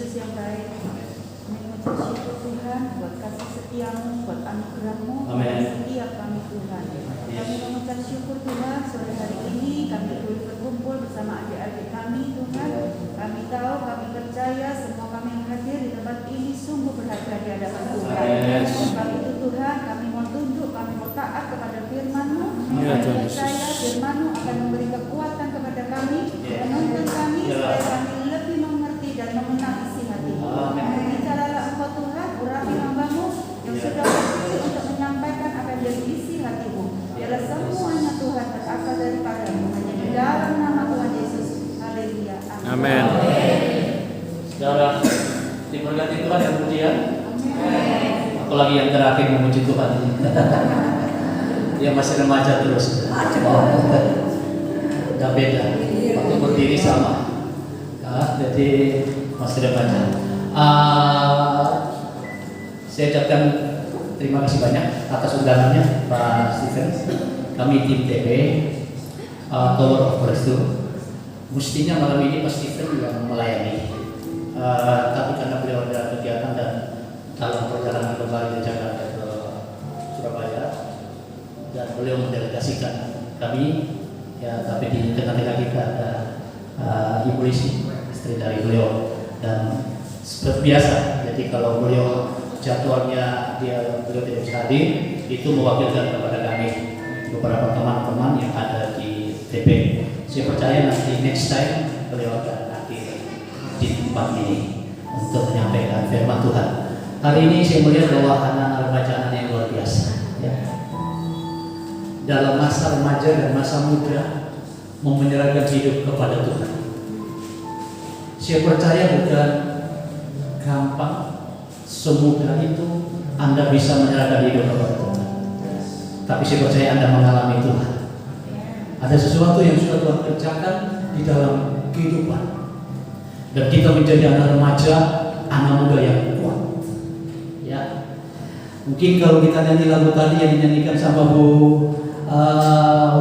Yesus yang baik, kami mengucap syukur Tuhan buat kasih setiamu, buat anugerahmu setiap kami Tuhan. Kami mengucap syukur Tuhan sore hari ini kami boleh berkumpul bersama adik-adik kami Tuhan. Kami tahu, kami percaya semua kami yang hadir di tempat ini sungguh berharga di hadapan Tuhan. Sebab itu Tuhan, kami mau tunduk, kami mau taat kepada firman-Mu. Kami percaya firman-Mu akan memberi kekuatan kepada kami, menuntun kami supaya kami lebih mengerti dan mengenal isi hati-Mu. Bicaralah Engkau Tuhan, urapi hamba-Mu yang sudah bersedia untuk menyampaikan apa yang jadi isi hati-Mu. Biarlah semuanya Tuhan berasal daripada-Mu, hanya di dalam nama Tuhan Yesus. Haleluya. Amin. Saudara, diberkati Tuhan yang pujian. Apalagi yang terakhir memuji Tuhan. Dia masih remaja terus. Udah beda. Waktu berdiri sama. Jadi masih remaja. Saya ucapkan terima kasih banyak atas undangannya Pak Stephen. Kami tim TP Tower of Breakthrough. Mestinya malam ini Pak Stephen yang melayani, tapi karena beliau ada kegiatan dan dalam perjalanan kembali dari Jakarta ke Surabaya dan beliau mendelegasikan kami, ya, tapi di tengah-tengah kita ada Ibu Lisi, istri dari beliau, dan seperti biasa. Jadi kalau beliau jadwalnya beliau tidak bisa hadir, itu mewakilkan kepada kami beberapa teman-teman yang ada di TP. Saya percaya nanti next time beliau akan hadir di tempat ini untuk menyampaikan firman Tuhan. Hari ini saya melihat bahwa anak-anak remaja yang luar biasa, ya. Dalam masa remaja dan masa muda mau menyerahkan hidup kepada Tuhan. Saya percaya bukan gampang, semudah itu Anda bisa menyerahkan hidup kepada Tuhan. Tapi saya percaya Anda mengalami Tuhan. Ada sesuatu yang sudah Tuhan kerjakan di dalam kehidupan. Dan kita menjadi anak remaja, anak muda yang kuat. Ya. Mungkin kalau kita nyanyi lagu tadi yang dinyanyikan sama Bu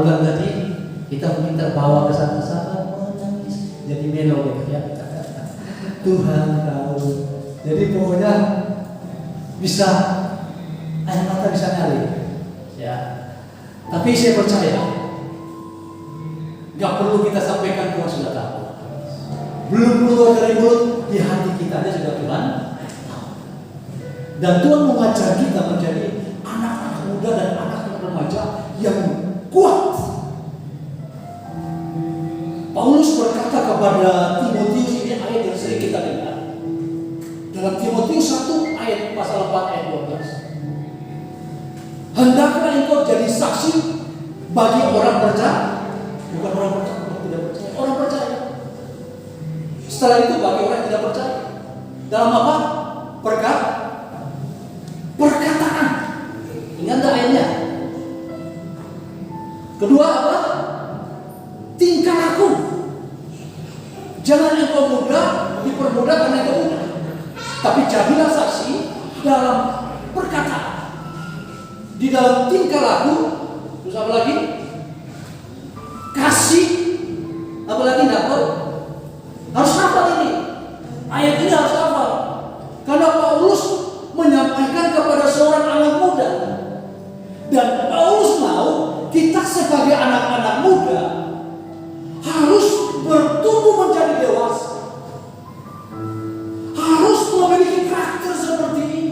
Ulan tadi, kita mungkin terbawa ke sana-sana menangis, jadi melo gitu ya. Tuhan tahu. Jadi pokoknya bisa air mata bisa ngalir. Ya. Tapi saya percaya gak perlu kita sampaikan, Tuhan sudah tahu. Belum keluar dari mulut, di hati kita ada sudah Tuhan tahu. Dan Tuhan mengajar kita menjadi anak-anak muda dan anak-anak remaja yang kuat. Paulus berkata kepada Timotius, ini ayat yang sering kita dengar. Dalam Timotius 1 ayat pasal 4 ayat 12. Hendaklah engkau jadi saksi bagi orang percaya. Bukan orang percaya, orang tidak percaya, orang percaya. Setelah itu bagi orang yang tidak percaya. Dalam apa? Perkataan. Ingat tak ayatnya? Kedua apa? Tingkah laku. Jangan engkau muda dipermudah karena engkau muda, tapi jadilah saksi dalam perkataan, di dalam tingkah laku. Terus apa lagi? Kasih, apalagi dapat. Harus hafal ini. Ayat ini harus hafal. Karena Paulus menyampaikan kepada seorang anak muda. Dan Paulus mau kita sebagai anak-anak muda harus bertumbuh menjadi dewasa. Harus memiliki karakter seperti ini.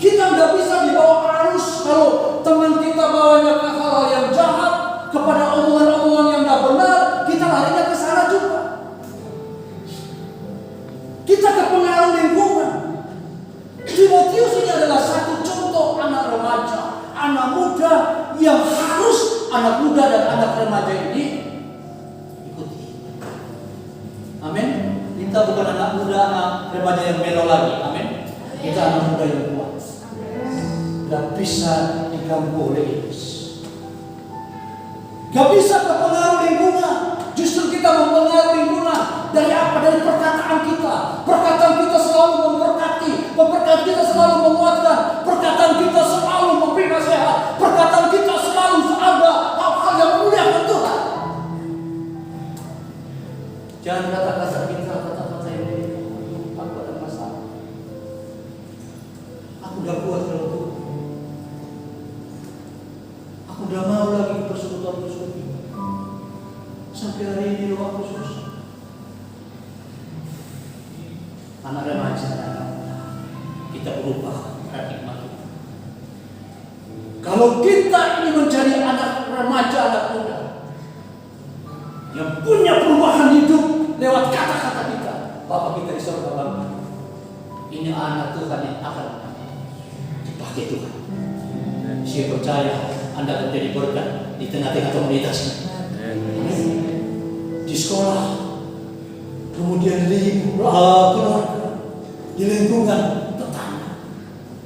Kita nggak bisa dibawa arus kalau teman kita bawanya ke hal yang jahat, kepada omongan-omongan yang tidak benar, kita larinya ke sana juga. Kita kepengaruh lingkungan. Timotius ini adalah satu contoh anak remaja, anak muda yang harus anak muda dan anak remaja ini ikuti. Amin. Kita bukan anak muda, anak remaja yang melo lagi. Amin. Kita anak muda yang kuat. Dan bisa diganggu oleh iblis. Gak bisa terpengaruh lingkungan. Justru kita mempengaruhi lingkungan. Dari apa? Dari perkataan kita. Perkataan kita selalu memberkati. Perkataan kita selalu menguatkan. Perkataan kita selalu memberi nasihat. Perkataan kita selalu ada hal-hal yang memuliakan Tuhan. Jangan kata-kata kita, kata-kata yang buat kalau Tuhan. Aku udah mau lagi persekutuan-persekutuan. Sampai hari ini loh aku susah. Anak remaja, kita berubah paradigma. Kalau kita ini menjadi anak remaja, anak muda yang punya perubahan hidup lewat kata-kata kita, Bapa kita di surga bangga. Ini anak Tuhan yang akan dipakai Tuhan. Saya percaya Anda akan jadi berkat di tengah-tengah komunitas di sekolah, kemudian di keluarga, di lingkungan tetangga,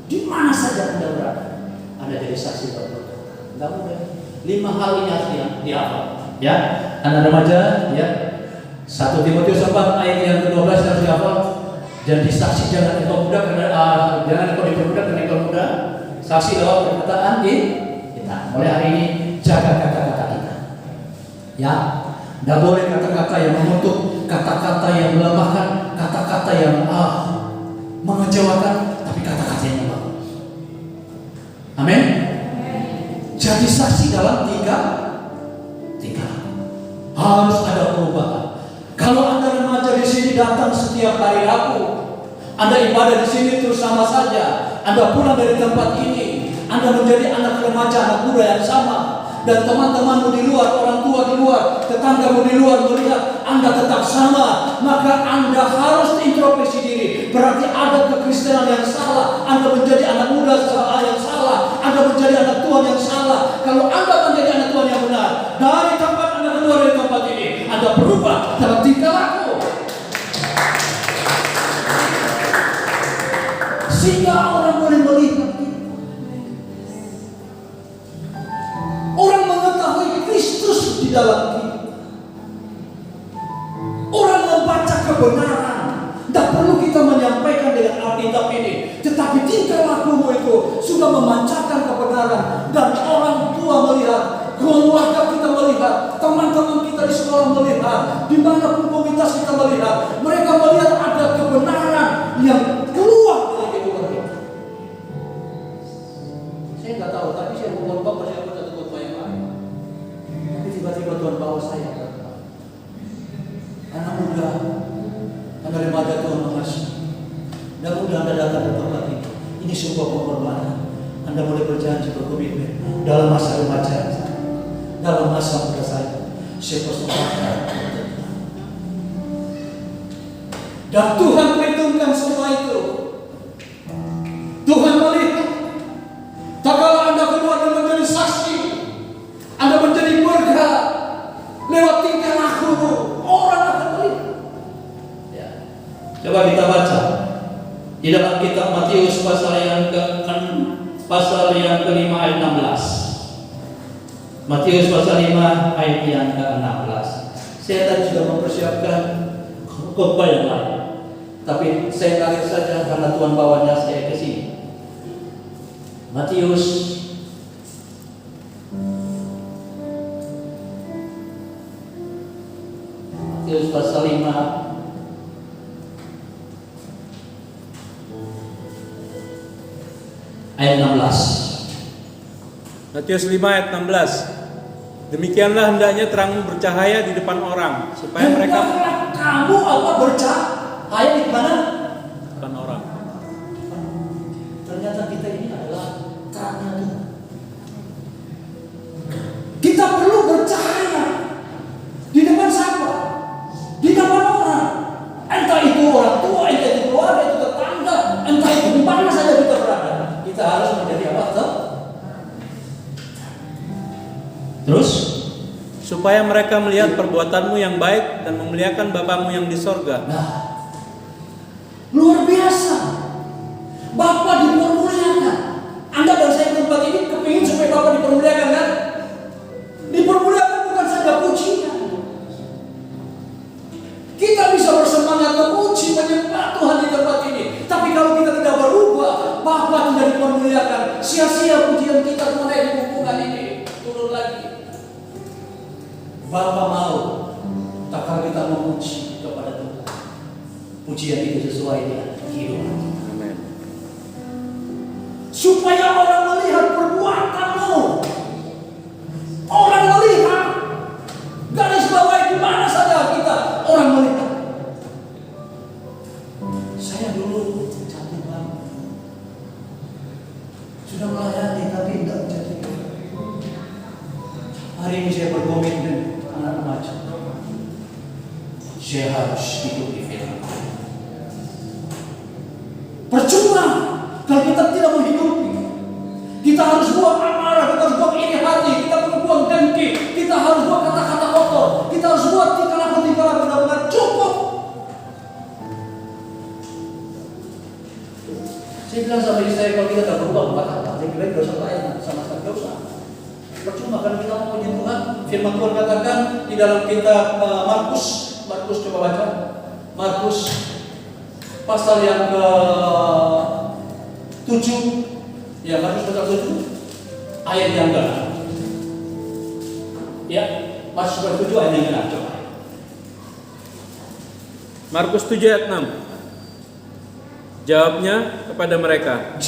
di mana saja Anda berada, Anda jadi saksi berkat. Enggak mudah. 5 hal ini harus dihafal. Ya, anak remaja, ya. 1 Timotius 4 ayat yang ke-12 harus dihafal. Jadi saksi jangan engkau muda jangan engkau diperbudak karena engkau muda. Saksi lewat perkataan kita. Mulai hari ini jaga kata-kata kita. Ya, tidak boleh kata-kata yang mengutuk, kata-kata yang melemahkan, kata-kata yang mengecewakan, tapi kata-kata yang bagus. Amin. Jadi saksi dalam tiga harus ada perubahan. Kalau Anda remaja di sini datang setiap hari Rabu, Anda ibadah di sini terus sama saja, Anda pulang dari tempat ini, Anda menjadi anak remaja, anak muda yang sama, dan teman-temanmu di luar, orang tua di luar, tetanggamu di luar melihat Anda tetap sama, maka Anda harus introspeksi diri. Berarti ada kekristenan yang salah. Anda menjadi anak muda yang salah, Anda menjadi anak Tuhan yang salah. Kalau Anda menjadi anak Tuhan yang benar, dari tempat Anda keluar dari tempat ini, Anda berubah dalam tingkah laku, sehingga orang boleh melihat. Orang mengetahui Kristus di dalam kita. Orang membaca kebenaran. Tidak perlu kita menyampaikan dengan Alkitab ini, tetapi tingkah lakumu itu sudah memancarkan kebenaran. Dan orang tua melihat, keluarga kita melihat, teman-teman kita di sekolah melihat, dimanapun komunitas kita melihat, mereka melihat ada kebenaran yang keluar dari kehidupan kita. Saya nggak tahu, tadi saya bukan bapak, saya bukan ketua yang lain. Tapi tiba-tiba Tuhan bawa saya ke anak muda, anak remaja Tuhan mengasihi. Dan mudah Anda datang ke tempat ini. Ini sebuah pengorbanan. Anda boleh berjanji berkomitmen dalam masa remaja, dalam masa muda saya persembahkan. Dan Tuhan perhitungkan semua itu. Tuhan melihat. Tak kala Anda keluar dan menjadi saksi, Anda menjadi berkat lewat tingkah lakumu, orang akan melihat. Ya. Coba kita baca di dalam kitab Matius pasal yang ke-5 ayat 16. Matius pasal 5 ayat yang ke-16. Saya tadi sudah mempersiapkan khotbah yang lain, tapi saya kaget saja karena Tuhan bawanya saya ke sini. Matius pasal 5 ayat 16. Matius 5 ayat 16. Demikianlah hendaknya terangmu bercahaya di depan orang, supaya mereka kamu bercahaya di mana? depan orang. Ternyata kita ini adalah terangnya Tuhan. Kita perlu bercahaya di depan siapa? Di depan orang. Entah itu orang tua, entah itu keluarga, itu tetangga, entah itu di mana saja kita berada. Kita harus menjadi apa? Terus supaya mereka melihat perbuatanmu yang baik dan memuliakan Bapamu yang di sorga. Nah, luar biasa. Bapa dipermuliakan. Anda dan saya tempat ini kepingin supaya Bapa dipermuliakan, kan? Dipermuliakan bukan saja pujian. Kita bisa bersemangat memuji, menyembah Tuhan di tempat ini. Tapi kalau kita tidak berubah, Bapa tidak dipermuliakan. Sia-sia pujian kita mulai di hubungan ini. Turun lagi. Bapa mau, tak kalau kita memuji kepada Tuhan, pujian itu sesuai dengan kehidupan. Amin. supaya orang melihat perbuatanmu. Orang melihat, garis bawah di mana saja kita, orang melihat. Saya dulu cantik banget, sudah melayani tapi tidak jadi. Hari ini saya berkomitmen anak remaja, saya harus hidup di firman. Percuma kalau kita tidak menghidupi. Kita harus buang amarah, kita harus buang iri hati, kita harus buang dengki, kita harus buang kata-kata kotor, kita harus buang tingkah laku benar-benar cukup. Saya bilang sama istri saya, kalau kita tidak berubah buat apa? Lebih baik dosa lain sama sekali dosa. Percuma kan kita mau puji Tuhan. Firman Tuhan katakan di dalam kitab Markus coba baca. Markus pasal yang ke-7. Ya, Markus pasal 7 ayat yang ke-6. Ya, Markus pasal 7 ayat yang ke-6 coba. Markus 7 ayat 6. Jawabnya kepada mereka.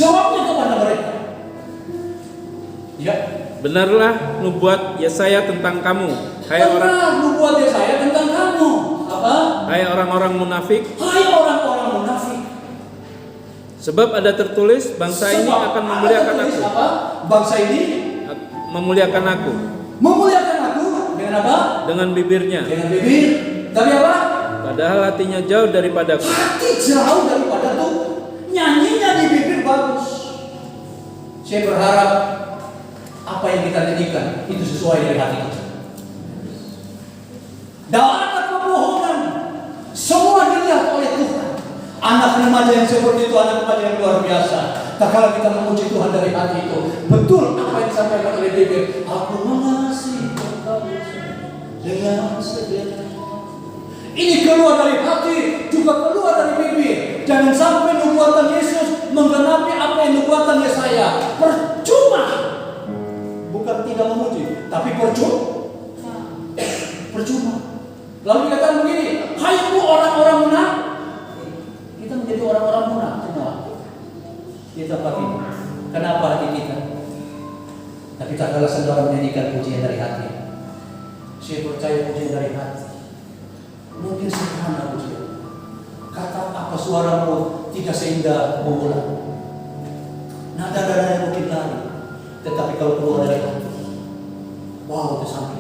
Ya. Benarlah nubuat Yesaya tentang kamu, hai orang nubuat Yesaya tentang kamu. Apa? Hai orang-orang munafik. Hai orang-orang munafik. Sebab ada tertulis, bangsa ini akan memuliakan aku. Apa? Bangsa ini memuliakan aku. Memuliakan aku dengan apa? Dengan bibirnya. Dengan bibir. Tapi apa? Padahal hatinya jauh daripadaku. Hati jauh daripadaku. Nyanyinya di bibir bagus. Saya berharap apa yang kita nyanyikan itu sesuai dari hati kita. Tidak ada kebohongan. Semua dilihat oleh Tuhan. Anak remaja yang seperti itu, anak remaja yang luar biasa. Tak kala kita memuji Tuhan dari hati itu, betul apa yang disampaikan oleh bibir. Aku mengasihi engkau dengan segenap. Ini keluar dari hati, juga keluar dari bibir. Jangan sampai nubuatan Yesus menggenapi apa yang nubuatan Yesaya. Percuma. Bukan tidak memuji, tapi percuma. Lalu dikatakan begini, hai ku orang-orang munafik. Kita menjadi orang-orang munafik semua di tempat ini. Kenapa hati kita? Tapi tak kalah saudara menyanyikan pujian dari hati. Saya percaya pujian dari hati. Mungkin sederhana pujian. Kata apa suaramu tidak seindah mengulang. Nada-nada mungkin lari. Tetapi kalau keluar dari hati, wow, itu sampai.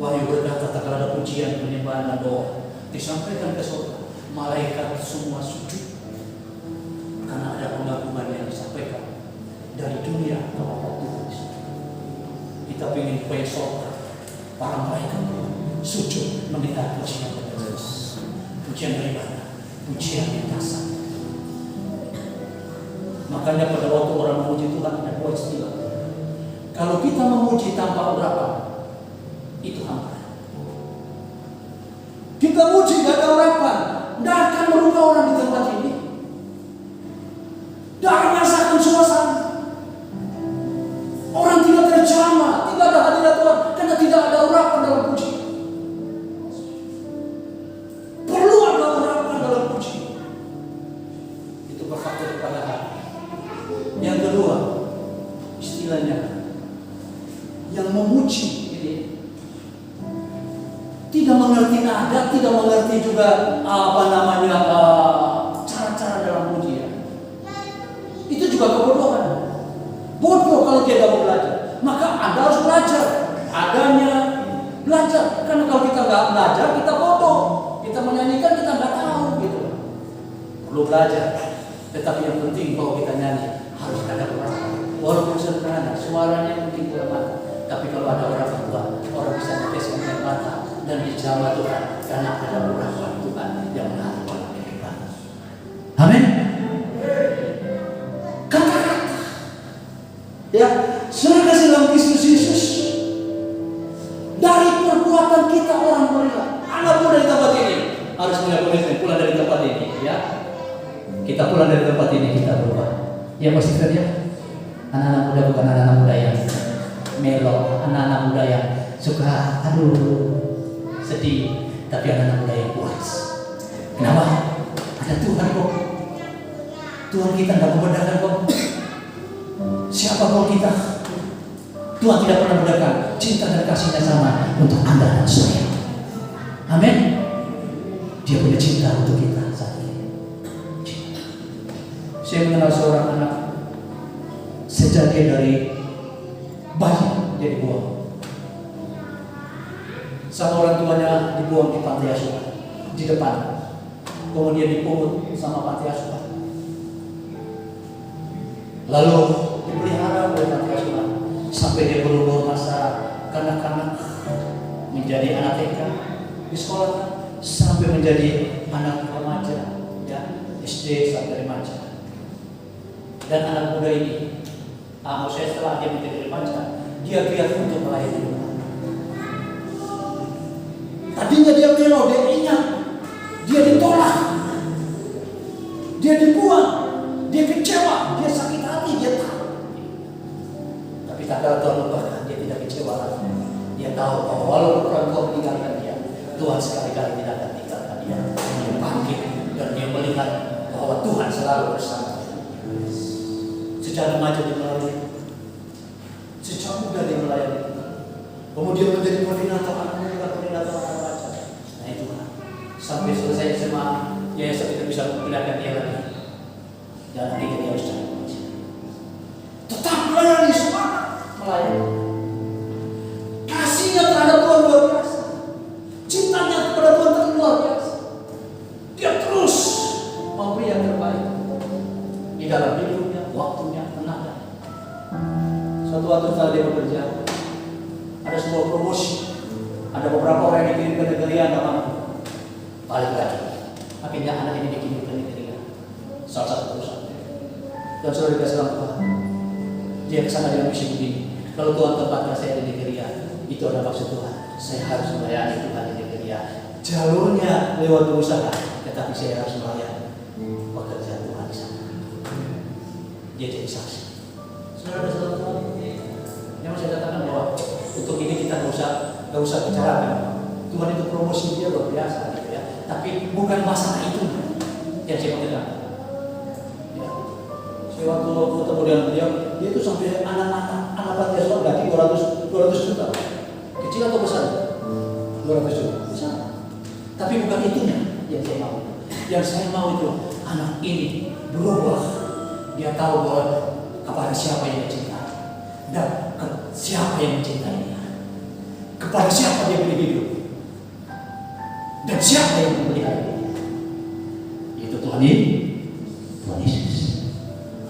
Wahyu berkata tak ada pujian, penyembahan dan doa disampaikan ke surga, malaikat semua sujud karena ada pengagungan yang disampaikan dari dunia ke Tuhan. Kita ingin supaya surga para malaikat sujud meminta pujian kepada Yesus. Pujian dari mana? Pujian yang dasar. Makanya pada waktu orang memuji Tuhan ada dua istilah. Kalau kita memuji tanpa urapan, itu hampa. Kita muji gak ada urapan, tidak akan merubah orang di tempat ini. Tidak akan merasakan suasana. Orang tidak terjamah, tidak ada hadirat Tuhan, karena tidak ada urapan dalam puji. Perlu ada urapan dalam puji. Itu berfaktor kepada hati. Yang kedua, istilahnya yang memuji ini tidak mengerti nada, tidak mengerti juga cara-cara dalam pujian. Itu juga kebodohan. Bodoh kalau dia tidak mau belajar. Maka Anda harus belajar. Adanya belajar. Karena kalau kita nggak belajar, kita bodoh. Kita menyanyikan kita nggak tahu gitu. Perlu belajar. Tetapi yang penting kalau kita nyanyi harus ada urapan. Walaupun sederhana, suaranya mungkin kurang mata. Tapi kalau ada urapan Tuhan, orang bisa meneteskan air mata dan dijawab Tuhan karena ada urapan Tuhan yang menarik orang hebat. Amin. Kata-kata, ya, sudah kasih dalam Kristus Yesus. Dari perbuatan kita orang melihat. Anak muda di tempat ini harus punya komitmen pulang dari tempat ini, ya. Kita pulang dari tempat ini kita berubah. Ya pasti kerja. Anak-anak muda bukan anak-anak muda yang melo, anak-anak muda yang suka sedih, tapi anak-anak muda yang puas. Kenapa? Ada Tuhan kok. Tuhan kita tidak membedakan kok. Siapapun kita, Tuhan tidak pernah membedakan. Cinta dan kasihnya sama untuk Anda dan saya. Amin. Dia punya cinta untuk kita saat ini. Saya mengenal seorang anak, sejak dia dari bayi dia dibuang. Sama orang tuanya dibuang di panti asuhan di depan. Kemudian dipungut sama panti asuhan. Lalu dipelihara oleh panti asuhan sampai dia berumur masa kanak-kanak, menjadi anak TK di sekolah, sampai menjadi anak remaja, ya, SD sampai remaja. Dan anak muda ini, saya setelah dia menjadi remaja, dia giat untuk melayani Tuhan. Tadinya dia melo, dia ingat, dia ditolak, dia dibuang, dia kecewa, dia sakit hati, dia tahu. Tapi tak ada Tuhan lupakan, dia tidak kecewa lagi. Dia tahu bahwa walaupun orang tua meninggalkan dia, Tuhan sekali-kali tidak akan tinggalkan dia. Dia bangkit dan dia melihat bahwa Tuhan selalu bersama. Sejak remaja dia melayani, sejak muda dia melayani, kemudian menjadi koordinator anak muda, koordinator anak remaja. Nah itu sampai selesai SMA, yayasan tidak bisa menggunakan dia lagi. Dan akhirnya dia harus cari kerja. Tetap melayani, semangat melayani. Kasihnya terhadap Tuhan luar biasa, cintanya kepada Tuhan luar biasa. Dia terus memberi yang terbaik di dalam hidupnya, waktunya, tenaga. Suatu waktu saat dia bekerja, ada sebuah promosi, ada beberapa orang yang dikirim ke negeri yang nggak mampu, balik lagi. Akhirnya anak ini dikirim ke negeri salah satu perusahaan. Dan sudah dikasih orang Tuhan, dia kesana dengan misi begini. Kalau Tuhan tempatkan saya di negeri, itu ada maksud Tuhan. Saya harus melayani Tuhan di negeri. Jalurnya lewat berusaha, tetapi saya harus melayani pekerjaan Tuhan di sana. Dia jadi saksi. Saudara ada satu Tuhan yang saya katakan bahwa untuk ini kita nggak usah bicarakan. Tuhan itu promosi dia luar biasa, gitu ya. Tapi bukan masalah itu yang saya mengenal. Ya. Saya waktu ketemu dengan beliau, dia itu sampai anak panti asuhan gaji 200 juta. Kecil atau besar? 200 juta. Besar. Tapi bukan itunya yang saya mau. Yang saya mau itu anak ini berubah. Dia tahu bahwa kepada siapa yang mencintai dan siapa yang mencintai dia. Kepada siapa dia beri hidup dan siapa yang memelihara dia. Itu Tuhan Yesus.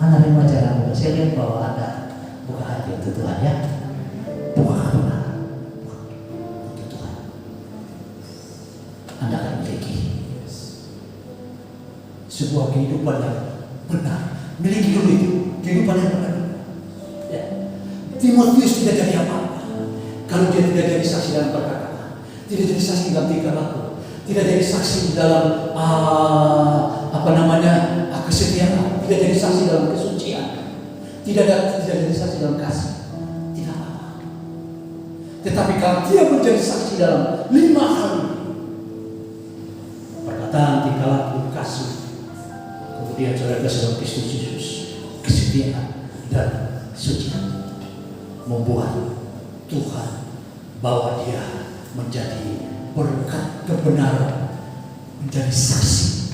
Anak remaja muda, saya lihat bahwa Anda buka hati untuk Tuhan, ya. Buka hati untuk Tuhan. Anda akan memiliki sebuah kehidupan yang benar. Miliki dulu itu kehidupan yang benar. Ya. Timotius tidak jadi apa-apa kalau dia tidak jadi saksi dalam perkataan, tidak jadi saksi dalam tingkah laku, tidak jadi saksi dalam kesetiaan, tidak jadi saksi dalam kesucian, tidak jadi saksi dalam kasih, tidak apa-apa. Tetapi kalau dia menjadi saksi dalam 5 hal, perkataan, tingkah laku, kasih, kemudian saudara dalam Kristus Yesus, kesetiaan dan suci, membuat Tuhan bawa dia menjadi berkat kebenaran, menjadi saksi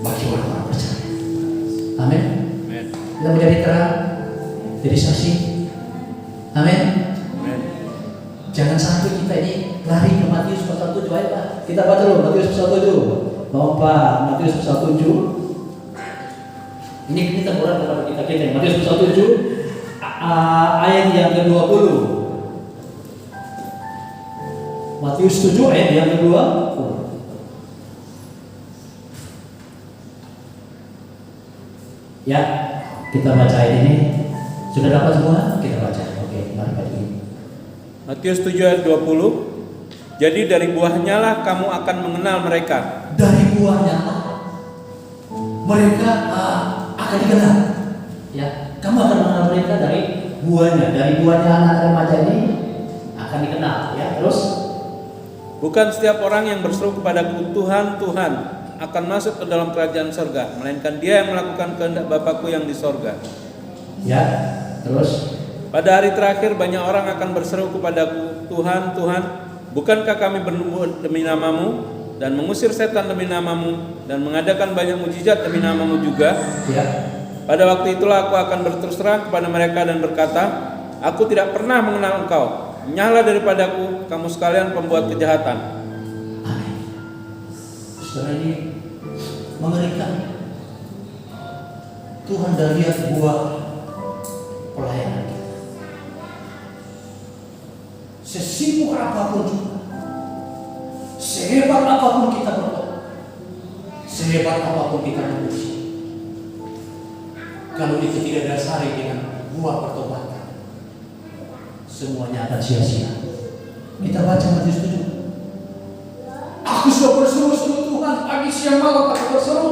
bagi orang-orang percaya. Amin. Kita menjadi terang, jadi saksi. Amin. Jangan sampai kita ini lari ke Matius pasal 7. Ayo Pak, kita baca dulu Matius pasal 7. Mau Pak, Matius pasal 7. Ini teguran kepada kita. Matius pasal 7 ayat yang ke-20. Matius 7 ayat yang ke-20. Ya, kita baca ayat ini. Sudah dapat semua? Kita baca. Oke, mari Pak. Matius 7 ayat 20. Jadi dari buahnya lah kamu akan mengenal mereka. Dari buahnya mereka akan dikenal. Ya, kamu akan mengenal mereka dari buahnya. Dari buahnya anak remaja ini akan dikenal. Ya, terus. Bukan setiap orang yang berseru kepadaku Tuhan, Tuhan akan masuk ke dalam kerajaan sorga, melainkan dia yang melakukan kehendak Bapakku yang di sorga. Ya, terus Pada hari terakhir banyak orang akan berseru kepadaku, Tuhan, Tuhan, bukankah kami bernubuat demi namamu dan mengusir setan demi namamu dan mengadakan banyak mujizat demi namamu juga? ya, Pada waktu itulah aku akan berterus terang kepada mereka dan berkata, aku tidak pernah mengenal engkau. Nyahlah daripadaku, kamu sekalian pembuat kejahatan. amin. Saudara, ini mengerikan. Tuhan dah lihat buah pelayanan kita. Sesibuk apapun juga, sehebat apapun kita berdoa, sehebat apapun kita memuji, kalau itu tidak dasari dengan buah pertobatan, semuanya akan sia-sia. Kita baca Matius 7. Aku sudah berseru-seru Tuhan, pagi siang malam aku berseru.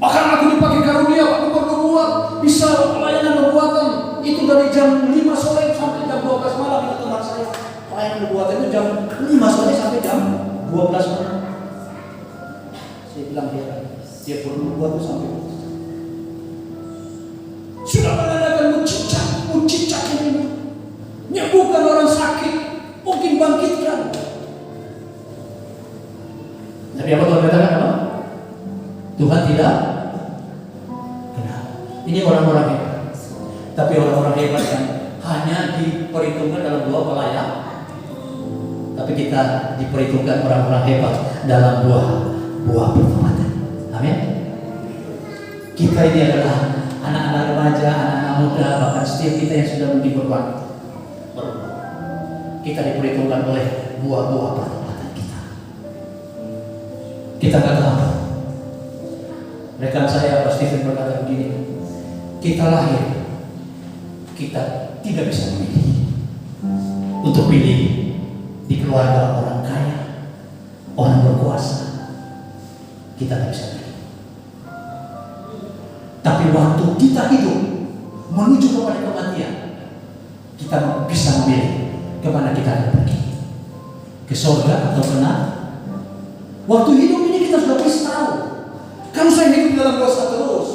Bahkan aku dipakai karunia waktu bernubuat, bisa pelayanan nubuatan itu dari jam 5 sore sampai jam 12 malam. Itu teman saya, pelayanan nubuatan itu jam 5 sore sampai jam 12 malam. Saya bilang dia bernubuat itu sampai sudah mengadakan mujizat ini, menyembuhkan orang sakit, mungkin bangkitkan. Tapi apa Tuhan katakan apa? Tuhan tidak kenal. Ini orang-orang hebat. Tapi orang-orang hebat yang hanya diperhitungkan dalam dua pelayan. Tapi kita diperhitungkan orang-orang hebat dalam buah pertobatan. Amin. Kita ini adalah anak-anak remaja, anak-anak muda, bahkan setiap kita yang sudah mungkin berbuat. Kita diperhitungkan oleh buah-buah pertobatan kita. Kita nggak tahu. Rekan saya Pak Stephen berkata begini, kita lahir, kita tidak bisa memilih. Untuk pilih di keluarga orang kaya, orang berkuasa, kita tidak bisa pilih. Tapi waktu kita hidup menuju kepada kematian, kita bisa memilih kemana kita akan pergi, ke surga atau ke neraka. Waktu hidup ini kita sudah bisa tahu. Kalau saya hidup dalam dosa terus,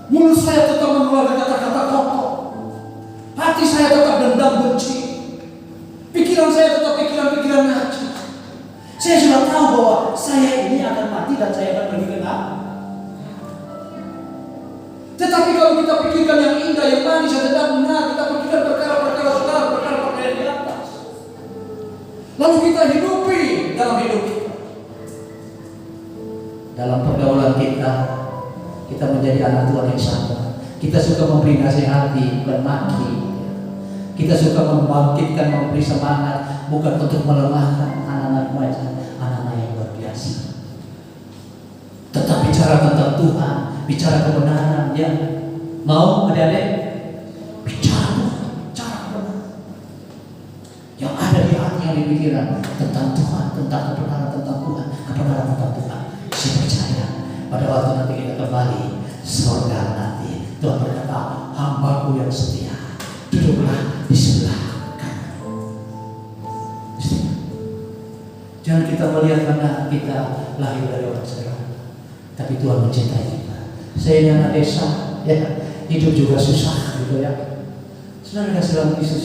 mulut saya tetap mengeluarkan kata-kata kotor, hati saya tetap dendam benci, pikiran saya tetap pikiran-pikiran najis. Saya sudah tahu bahwa saya ini akan mati dan saya akan pergi ke neraka. Tetapi kalau kita pikirkan yang indah, yang manis, yang tidak benar, kita pikirkan perkara-perkara saudara, perkara-perkara yang di atas, lalu kita hidupi dalam hidup kita. Dalam pergaulan kita menjadi anak Tuhan yang sabar. Kita suka memberi nasihati, bukan maki. Kita suka membangkitkan, memberi semangat, bukan untuk melemahkan anak-anak remaja, anak-anak yang luar biasa. Tetap bicara tentang Tuhan, bicara kebenaran, ya. Mau adik-adik? Bicara Tuhan, bicara kebenaran. Yang ada di hati, yang di pikiran tentang Tuhan, tentang kebenaran tentang Tuhan, kebenaran tentang Tuhan. Saya percaya pada waktu nanti kita kembali surga nanti, Tuhan berkata, hambaku yang setia, duduklah di sebelah kanan. Jangan kita melihat karena kita lahir dari orang sederhana, tapi Tuhan mencintai kita. Saya ini anak desa, ya, hidup juga susah, gitu ya. Saudara kasih dalam Yesus,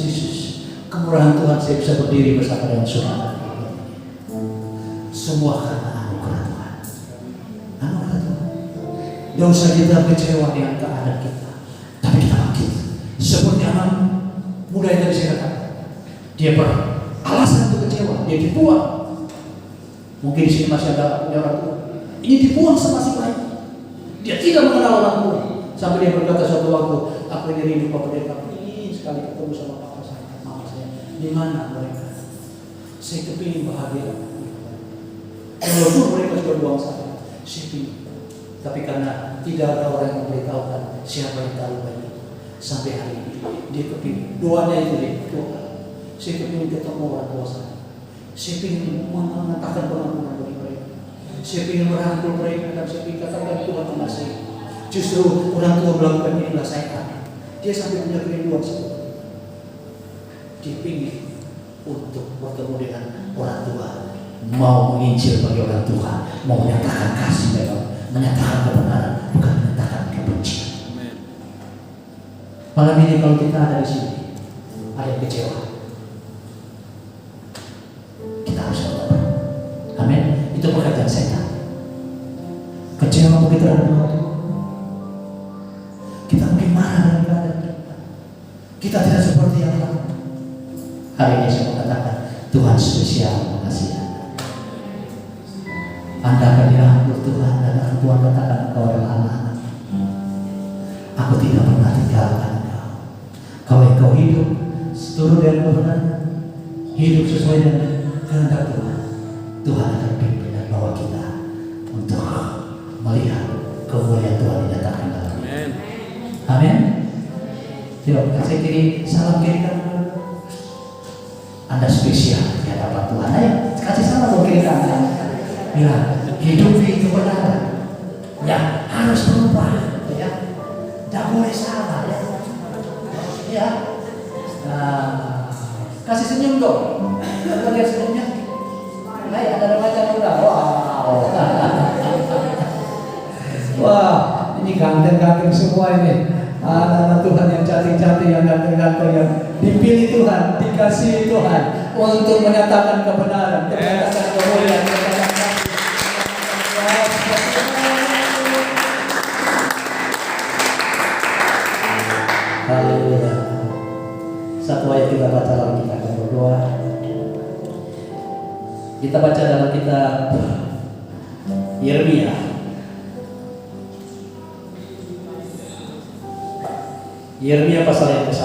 kemurahan Tuhan saya bisa berdiri bersama dengan saudara. Semua karena anugerah Tuhan. Anugerah Tuhan. Tidak usah kita kecewa dengan keadaan kita, tapi kita bangkit. Seperti anak muda yang tadi saya katakan, dia beralasan untuk kecewa, dia dibuang. Mungkin di sini masih ada orang tua. Ini dibuang sama si baik. Dia tidak mengenal orang tua. Sampai dia berkata suatu waktu, aku ini rindu Bapak Pendeta, ingin sekali ketemu sama papa saya, mama saya. Di mana mereka? Saya kepingin bahagia. Walaupun mereka sudah buang saya ingin. Tapi karena tidak ada orang yang memberitahukan siapa yang tahu baik itu, sampai hari ini dia kepingin. Doanya itu dia doa. Saya kepingin ketemu orang tua saya. Saya ingin mengatakan pengampunan bagi mereka. Saya ingin merangkul mereka dan saya ingin katakan Tuhan mengasihi. Justru orang tua melakukan inilah saya katakan. Dia sampai punya kerinduan seperti dia ingin untuk bertemu dengan orang tua mau menginjil bagi orang Tuhan, mau menyatakan kasih dan menyatakan kebenaran, bukan menyatakan kebencian. Amen. Malam ini kalau kita ada di sini, ada yang kecewa, kita harus bertobat. Amin. Itu pekerjaan setan. Kecewa begitu terhadap Tuhan. Kita mungkin marah dengan keadaan kita. Kita tidak seperti yang lain. Hari ini saya mengatakan Tuhan spesial mengasihi Anda. Anda akan dirangkul Tuhan dan akan Tuhan katakan engkau adalah anak-anak. Aku tidak pernah tinggalkan engkau. Kalau engkau hidup seturut dengan kebenaran, hidup sesuai dengan kehendak Tuhan, Tuhan akan pimpin dan bawa kita untuk melihat kemuliaan Tuhan dinyatakan dalam. Amen. Amin. Yuk, kasih kiri, salam kiri kanan. Anda spesial di hadapan Tuhan. Ayo, kasih salam dong kiri kanan. Bilang, hidup di kebenaran. Ya, harus berubah. Ya, tidak boleh salah. Ya, ya. Nah, kasih senyum dong. Coba lihat senyumnya. Hai, ada remaja muda. Wow. Wah, ini ganteng-ganteng semua ini. Anak-anak Tuhan yang cantik-cantik, yang ganteng-ganteng, yang dipilih Tuhan, dikasihi Tuhan untuk menyatakan kebenaran, menyatakan kemuliaan, menyatakan kasih. Haleluya. Satu ayat kita baca lalu kita akan berdoa. Kita baca dalam kitab Yeremia. Yeremia pasal yang ke-1.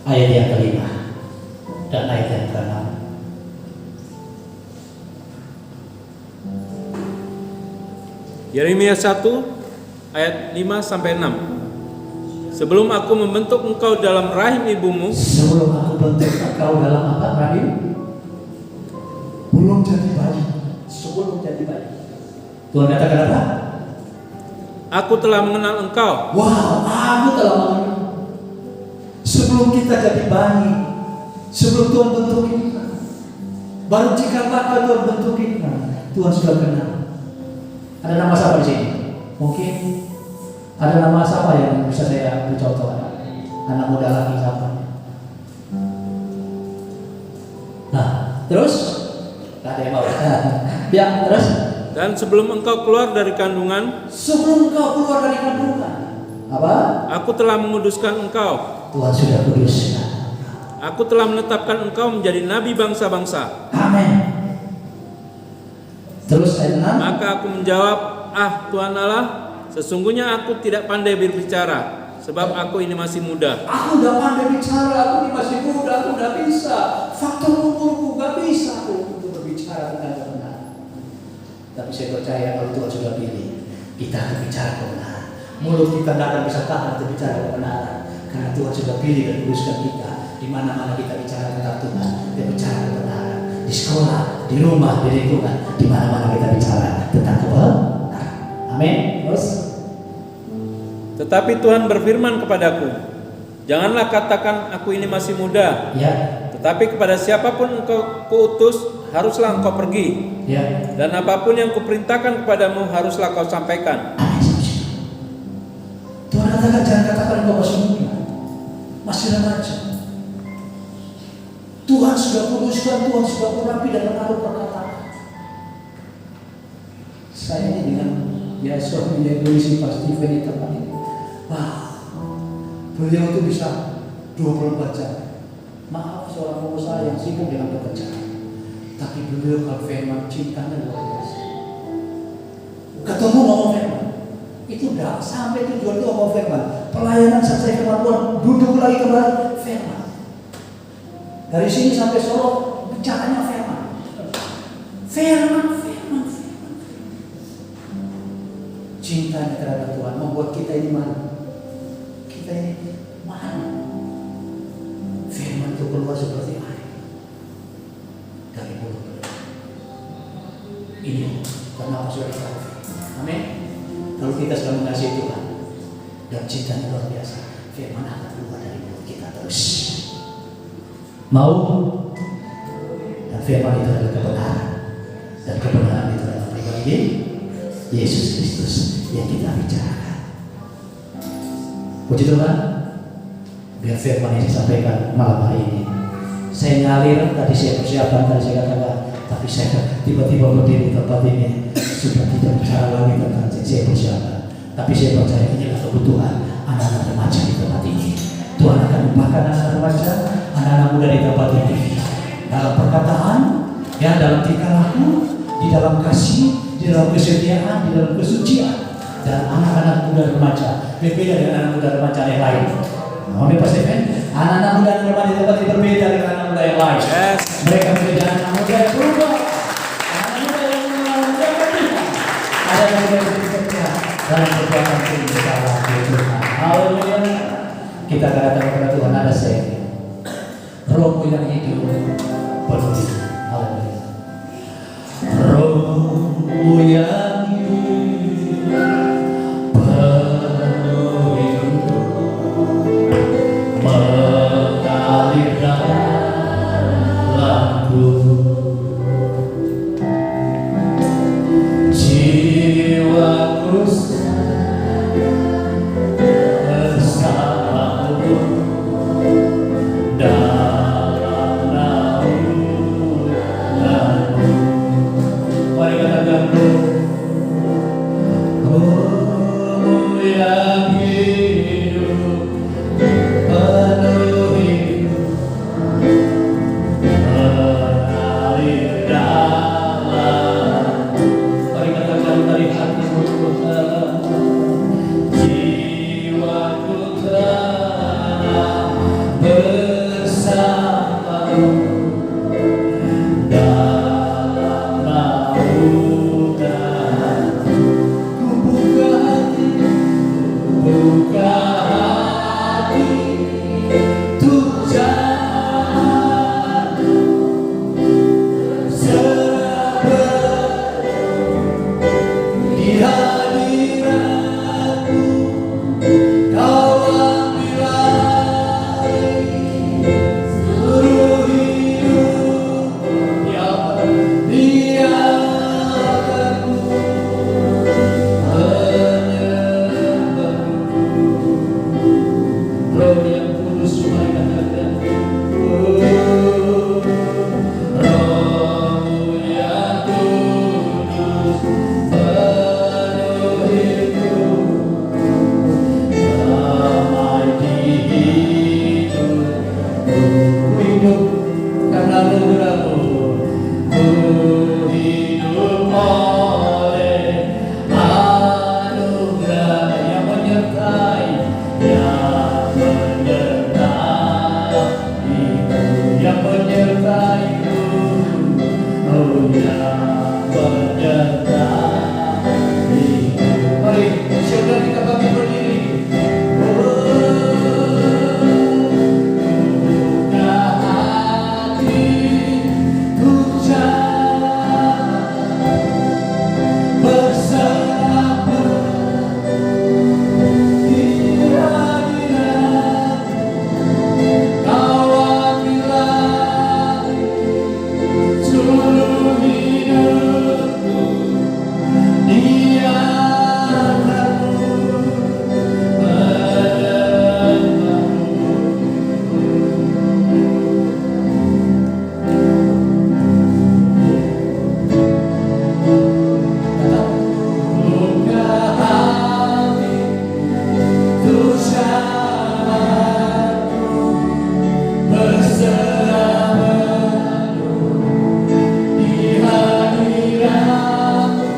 Ayat yang ke-5 dan ayat yang ke-6. Yeremia 1 ayat 5 sampai 6. Sebelum aku membentuk engkau dalam rahim ibumu, Sebelum aku bentuk engkau dalam apa? Rahim? Belum jadi bayi. Sebelum jadi bayi. Tuhan katakan apa? aku telah mengenal engkau. Wow, aku telah mengenal. Sebelum kita jadi bayi, sebelum Tuhan bentuk kita, baru jika bakal Tuhan bentuk kita, Tuhan sudah kenal. Ada nama siapa di sini? Mungkin ada nama siapa yang bisa saya beri contoh? Anak muda lagi siapa? Nah, terus? Gak ada yang mau. Ya, terus? Dan sebelum engkau keluar dari kandungan, Sebelum engkau keluar dari kandungan, apa? aku telah menguduskan engkau. Tuhan sudah kudus. Aku telah menetapkan engkau menjadi nabi bangsa-bangsa. Amin. Terus ayat 6. Maka aku menjawab, Tuhan Allah, sesungguhnya aku tidak pandai berbicara, sebab aku ini masih muda. Aku udah pandai bicara, aku ini masih muda, aku udah bisa. Faktor umurku gak bisa aku untuk berbicara tentang kebenaran. Tapi saya percaya kalau Tuhan sudah pilih, kita akan bicara kebenaran. Mulut kita tidak akan bisa tahan untuk bicara kebenaran, karena Tuhan sudah pilih dan kuduskan kita. Di mana-mana kita bicara tentang Tuhan, kita bicara kebenaran. Di sekolah, di rumah, di lingkungan, di mana-mana kita bicara tentang kebenaran. Amin. Terus? Tetapi Tuhan berfirman kepadaku, janganlah katakan aku ini masih muda. Ya. Tetapi kepada siapapun engkau kuutus, haruslah engkau pergi. Ya. Dan apapun yang kuperintahkan kepadamu, haruslah kau sampaikan. Tuhan katakan jangan katakan engkau masih muda, masih remaja. Tuhan sudah kuduskan, Tuhan sudah merapi dan menaruh perkataan. Saya ini dengan biasa menjadi polisi Pak Steven di tempat ini. Wah, beliau itu bisa 24 jam. Maaf seorang pengusaha yang sibuk dengan pekerjaan, tapi beliau kalau firman cintanya luar biasa. Ketemu ngomong firman, itu udah sampai tujuan itu ngomong firman. Pelayanan selesai firman Tuhan, duduk lagi kembali firman. Dari sini sampai Solo bicaranya firman. Firman. Cintanya terhadap Tuhan membuat kita ini mana? Kita ini mana? Firman itu keluar seperti air dari mulut beliau. Ini kenapa sudah kita. Amin. Kalau kita sudah mengasihi Tuhan, dan cintanya luar biasa. Firman akan keluar dari mulut kita terus. Mau? Dan firman itu adalah kebenaran. Dan kebenaran itu adalah pribadi Yesus Kristus yang kita bicarakan. Puji Tuhan. Biar firman yang disampaikan malam hari ini. Saya ngalir, tadi saya persiapkan, tadi saya katakan, tapi saya tiba-tiba berdiri di tempat ini sudah tidak bicara lagi tentang saya persiapkan. Tapi saya percaya ini adalah kebutuhan anak-anak remaja di tempat ini. Tuhan akan membahkan anak-anak remaja, anak-anak muda di tempat ini dalam perkataan, ya, dalam tingkah laku, di dalam kasih, di dalam kesetiaan, di dalam kesucian. Dan anak-anak muda remaja berbeda dengan anak muda remaja yang lain. Amin Pak Stephen. Anak-anak muda yang remaja di tempat ini berbeda dengan anak muda yang lain. Yes. Mereka menjadi anak muda yang berubah. Anak muda yang mengerjakan kita. Ada yang bekerja dan berbuatan tinggi salah Tuhan. Haleluya. Kita katakan kepada Tuhan, ada saya. Rohmu yang hidup penuhi. Haleluya. Rohmu yang hidup penuhi mengalir dalamku. Jiwaku bersamamu dalam naunganmu. Mari katakan, Rohmu yang hidup penuhi mengalir dalam. Mari katakan dari hatimu, Tuhan. Jiwaku telah bersamamu dalam naungan. Ku buka hati, buka hati untuk jalan seraba di hadiratmu. Kau ambil alih seluruh hidup yang biarkanku menyembahmu. Roh yang kudus, mari katakan, Rohmu yang kudus penuhiku. Damai di hidupku. Ku hidup karena anugerah-Mu. Ku hidup oleh anugerah yang menyertai, yang menyertaiku, yang menyertaiku, oh yang menyertaiku. Mari saudara kita bangkit berdiri. Buka hati untuk jalan bersama di hadirat. Kau ambil alih seluruh hidupku. Biarkanmu buka hati untuk jalanku bersamamu di hadirat-Mu.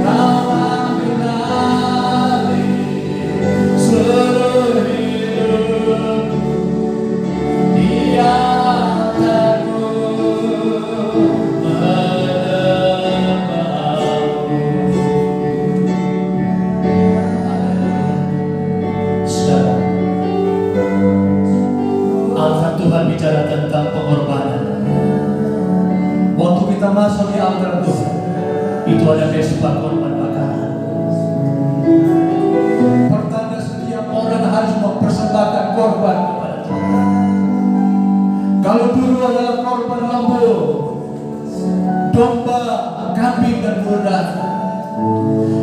Kau ambil alih seluruh hidupku. Biarkanku menyembahmu. Saudara, altar Tuhan bicara tentang pengorbanan. Waktu kita masuk di altar Tuhan, itu ada festival korban bakaran. Pertama korban kepada Tuhan. Kalau dulu adalah korban lembu, domba, kambing dan kurban,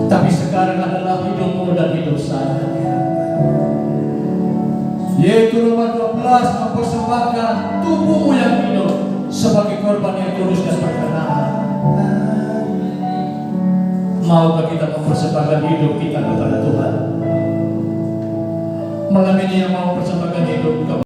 tapi sekarang adalah hidupmu dan hidup saya. Yaitu Roma 12 mempersembahkan tubuhmu yang hidup sebagai korban yang kudus dan berkenan. Maukah kita mempersembahkan hidup kita kepada Tuhan? Malam ini yang mau mempersembahkan hidup kepada